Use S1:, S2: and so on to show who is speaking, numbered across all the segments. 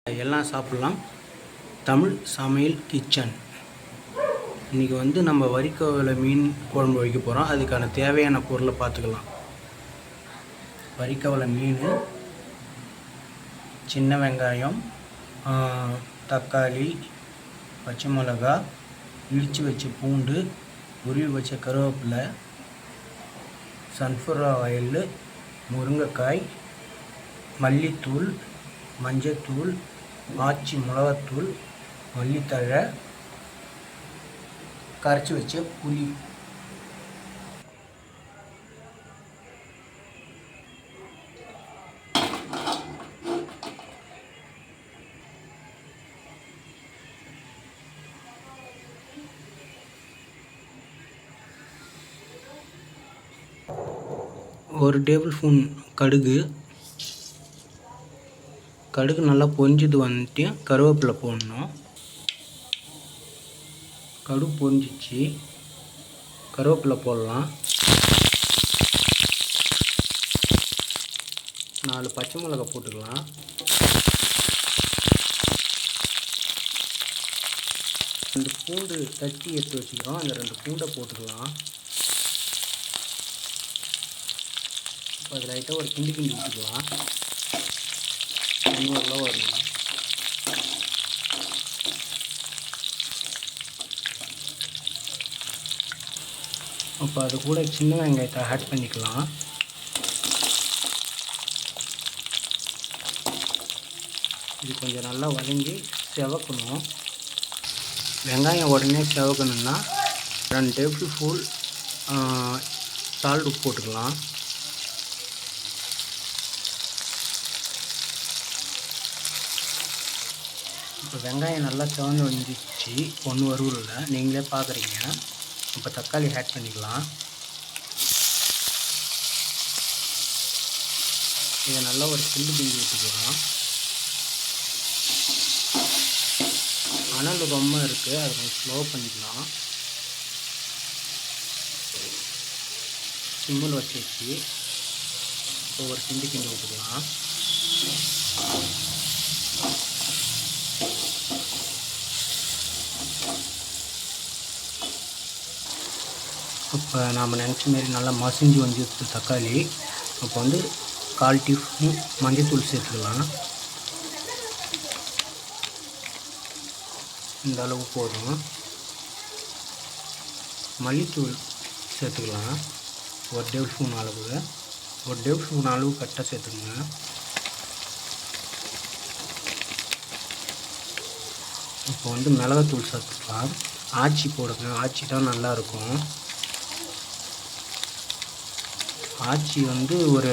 S1: எல்லாம் சாப்பிட்லாம். தமிழ் சமையல் கிச்சன். இன்றைக்கி நம்ம வரிக்கோவில் மீன் குழம்பு வைக்க போகிறோம். அதுக்கான தேவையான பொருளை பார்த்துக்கலாம். வரிக்கோவில் மீன், சின்ன வெங்காயம், தக்காளி, பச்சை மிளகா, இடித்து வச்ச பூண்டு, உருவி வச்ச கருவேப்பிலை, சன்ஃப்ளவர் ஆயில், முருங்கைக்காய், மல்லித்தூள், மஞ்சத்தூள், ஆச்சி மிளகாத்தூள், மல்லித்தழை, கரைச்சி வச்ச புளி. ஒரு டேபிள் ஸ்பூன் கடுகு நல்லா பொரிஞ்சது வந்துட்டு கருவேப்பிலை போடணும். கடுகு பொரிஞ்சிச்சு, கருவேப்பிலை போடலாம். 4 பச்சை மிளகாய் போட்டுக்கலாம். 2 பூண்டு தட்டி எடுத்து வச்சுக்கிறோம். அந்த 2 பூண்டை போட்டுக்கலாம். இப்போ அது லைட்டாக ஒரு கிண்டி விட்டுக்கலாம். வரலாம் வரலாம். அப்போ அது கூட சின்ன வெங்காயத்தை ஆட் பண்ணிக்கலாம். இது கொஞ்சம் நல்லா வதங்கி செவக்கணும். வெங்காயம் உடனே செவக்கணுன்னா 2 டேபிள் ஸ்பூன் சால்ட் உப்பு போட்டுக்கலாம். இப்போ வெங்காயம் நல்லா செவந்து வந்துச்சு. ஒன்று வறுவலில் நீங்களே பார்க்குறீங்க. இப்போ தக்காளி ஆட் பண்ணிக்கலாம். இதை நல்லா ஒரு கிண்டு விட்டுக்கலாம். அனல் ரொம்ப இருக்குது, அதை கொஞ்சம் ஸ்லோ பண்ணிக்கலாம். சிம்மில் வச்சு இப்போ ஒரு கிண்டு விட்டுக்கலாம். இப்போ நாம் நினச்ச மாரி நல்லா மசிஞ்சு வந்துடுச்சு தக்காளி. இப்போ 1/4 டீஸ்பூன் மஞ்சள்தூள் சேர்த்துக்கலாம். இந்த அளவு போதும். மல்லித்தூள் சேர்த்துக்கலாம். 1 டேபிள் ஸ்பூன் அளவு. 1 டேபிள் ஸ்பூன் அளவு கரெக்டாக சேர்த்துக்கங்க. இப்போ மிளகாத்தூள் சேர்த்துக்கலாம். ஆச்சி போடுங்க, ஆச்சி தான் நல்லாயிருக்கும். ஆச்சி ஒரு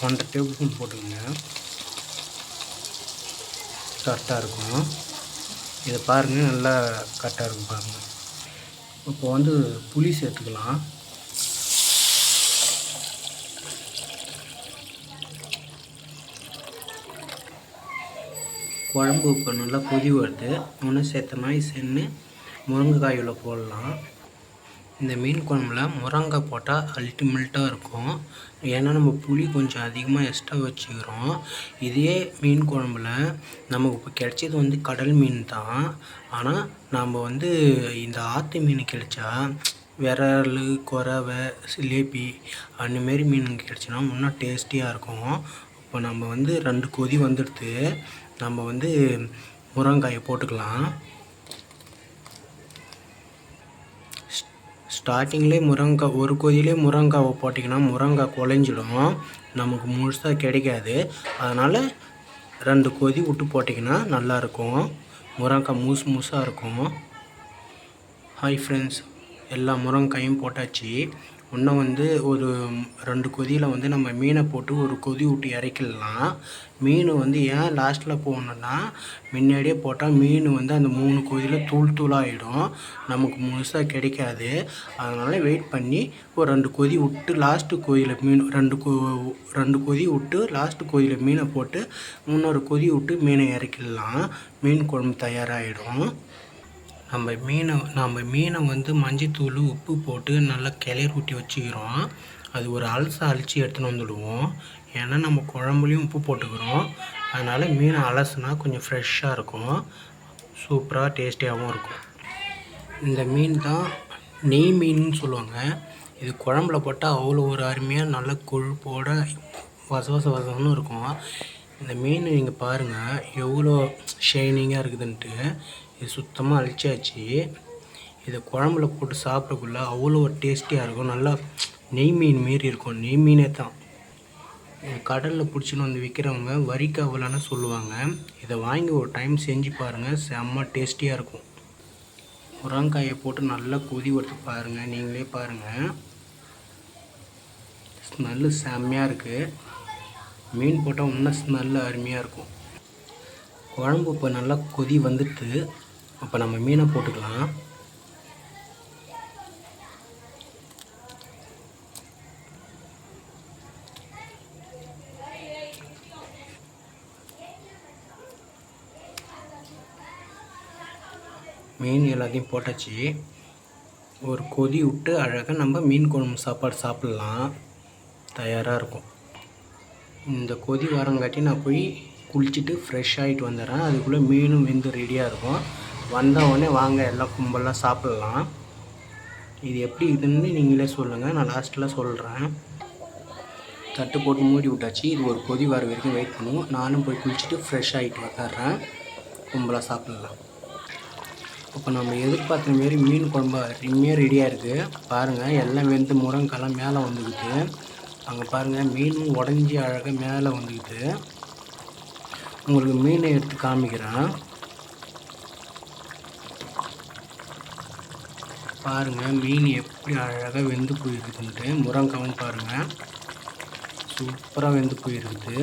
S1: 1/2 டேபிள் ஸ்பூன் போட்டுக்கோங்க, கரெக்டாக இருக்கும். இதை பாருங்கள், நல்லா கரெக்டாக இருக்கும் பாருங்கள். இப்போ புளி சேர்த்துக்கலாம். குழம்பு இப்போ நல்லா கொதி வருது. ஒன்று சேர்த்த மாதிரி சென்று முருங்கைக்காயில் போடலாம். இந்த மீன் குழம்புல முருங்காய் போட்டால் அல்டிமேட்டாக இருக்கும். ஏன்னா நம்ம புளி கொஞ்சம் அதிகமாக எக்ஸ்ட்ரா வச்சுக்கிறோம். இதே மீன் குழம்புல நமக்கு இப்போ கிடைச்சது கடல் மீன் தான். ஆனால் நம்ம இந்த ஆற்று மீன் கிடைச்சா விரல், குறவை, சிலேபி அந்தமாரி மீன் கிடைச்சினா இன்னும் டேஸ்டியாக இருக்கும். இப்போ நம்ம 2 கொதி வந்துடுது. நம்ம முருங்காயை போட்டுக்கலாம். ஸ்டார்டிங்லேயே முருங்காய் ஒரு கொதியிலே முருங்காவை போட்டிங்கன்னா முருங்காய் குழஞ்சிடும், நமக்கு முழுசாக கிடைக்காது. அதனால் 2 கொதி விட்டு போட்டிங்கன்னா நல்லாயிருக்கும். முருங்காய் முழுசாக இருக்கும். ஹாய் ஃப்ரெண்ட்ஸ், எல்லா முருங்காயும் போட்டாச்சு. இன்னும் ஒரு 2 கொதியில் நம்ம மீனை போட்டு ஒரு கொதி விட்டு இறக்கிடலாம். மீன் ஏன் லாஸ்ட்டில் போகணுன்னா, முன்னாடியே போட்டால் மீன் அந்த 3 கொதியில் தூளாகிடும், நமக்கு முழுசாக கிடைக்காது. அதனால் வெயிட் பண்ணி ஒரு 2 கொதி விட்டு லாஸ்ட்டு கொதியில் மீன் 2 கொதி விட்டு லாஸ்ட்டு கொதியில் மீனை போட்டு இன்னொரு கொதி விட்டு மீனை இறக்கிடலாம். மீன் குழம்பு தயாராகிடும். நம்ம மீனை மஞ்சத்தூள், உப்பு போட்டு நல்லா கிளறி ஊற்றி வச்சுக்கிறோம். அது ஒரு அலசை அழித்து எடுத்துன்னு வந்துடுவோம். ஏன்னா நம்ம குழம்புலையும் உப்பு போட்டுக்கிறோம். அதனால் மீன் அலசுனா கொஞ்சம் ஃப்ரெஷ்ஷாக இருக்கும், சூப்பராக டேஸ்டியாகவும் இருக்கும். இந்த மீன் தான் நெய் மீன்னு சொல்லுவாங்க. இது குழம்புல போட்டால் அவ்வளோ ஒரு அருமையாக நல்ல கொழுப்போட வசன்னு இருக்கும். இந்த மீன் நீங்கள் பாருங்கள் எவ்வளோ ஷைனிங்காக இருக்குதுன்ட்டு. இது சுத்தமாக அழிச்சாச்சு. இதை குழம்புல போட்டு சாப்பிடக்குள்ள அவ்வளோ ஒரு டேஸ்டியாக இருக்கும். நல்லா நெய் மீன் மாரி இருக்கும். நெய் மீனே தான். கடலில் பிடிச்சின்னு வந்து விற்கிறவங்க வரிக்காவலான்னு சொல்லுவாங்க. இதை வாங்கி ஒரு டைம் செஞ்சு பாருங்கள், செம்ம டேஸ்டியாக இருக்கும். முருங்காயை போட்டு நல்லா கொதி வருது பாருங்கள், நீங்களே பாருங்கள். ஸ்மெல்லு செம்மையாக இருக்குது. மீன் போட்டால் இன்னும் ஸ்மெல்லு அருமையாக இருக்கும். குழம்பு இப்போ நல்லா கொதி வந்துட்டு, இப்போ நம்ம மீனை போட்டுக்கலாம். மீன் எல்லாத்தையும் போட்டாச்சு. ஒரு கொதி விட்டு அழகாக நம்ம மீன் குழம்பு சாப்பாடு சாப்பிட்லாம், தயாராக இருக்கும். இந்த கொதி வரங்காட்டி நான் போய் குளிச்சுட்டு ஃப்ரெஷ் ஆகிட்டு வந்துடுறேன். அதுக்குள்ளே மீனும் வெந்து ரெடியாக இருக்கும். வந்தவுடனே வாங்க எல்லாம் கும்பலாக சாப்பிட்லாம். இது எப்படி இதுன்னு நீங்களே சொல்லுங்கள், நான் லாஸ்ட்டில் சொல்கிறேன். தட்டு போட்டு மூடி விட்டாச்சு. இது ஒரு கொதி வர வரைக்கும் வெயிட் பண்ணுவோம். நானும் போய் குளிச்சுட்டு ஃப்ரெஷ் ஆகிட்டு வந்துடுறேன். கும்பலாக சாப்பிட்லாம். இப்போ நம்ம எதிர்பார்த்த மாரி மீன் குழம்பு அருமையாக ரெடியாக இருக்குது பாருங்கள். எல்லாம் வெந்து முருங்கைக்காலாம் மேலே வந்துக்கிட்டு, அங்கே பாருங்கள் மீனும் உடஞ்சி அழகாக மேலே வந்துக்கிட்டு. உங்களுக்கு மீனை எடுத்து காமிக்கிறேன் பாருங்கள். மீன் எப்படி அழகாக வெந்து போயிருக்குதுன்ட்டு. முருங்கைக்காவும் பாருங்கள் சூப்பராக வெந்து போயிருக்குது.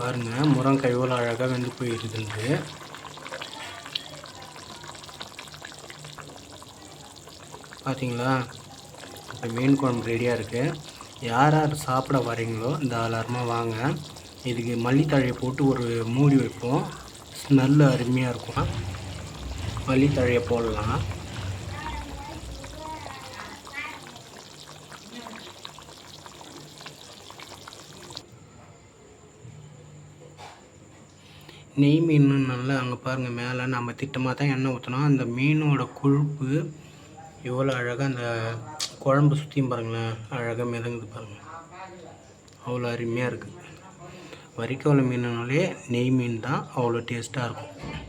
S1: பாருங்கள் முருங்கைக்காய் எவ்வளோ அழகாக வெந்து போயிருக்குதுன்ட்டு. பார்த்தீங்களா? இப்போ மீன் குழம்பு ரெடியாக இருக்குது. யார் யார் சாப்பிட வரீங்களோ தாராளமாக வாங்க. இதுக்கு மல்லித்தழையை போட்டு ஒரு மூடி வைப்போம், ஸ்மெல்லு அருமையாக இருக்கும். மல்லித்தழையை போடலாம். நெய் மீன் நல்லா அங்கே பாருங்கள் மேலே நம்ம திட்டமாக தான் எண்ணெய் ஊற்றினோம். அந்த மீனோட கொழுப்பு எவ்வளோ அழகாக அந்த குழம்பு சுற்றியும் பாருங்களேன், அழகாக மிதங்குது பாருங்கள், அவ்வளோ அருமையாக இருக்குது. வரிக்கால் மீனுனாலே நெய் மீன் தான் அவ்வளோ டேஸ்ட்டாக இருக்கும்.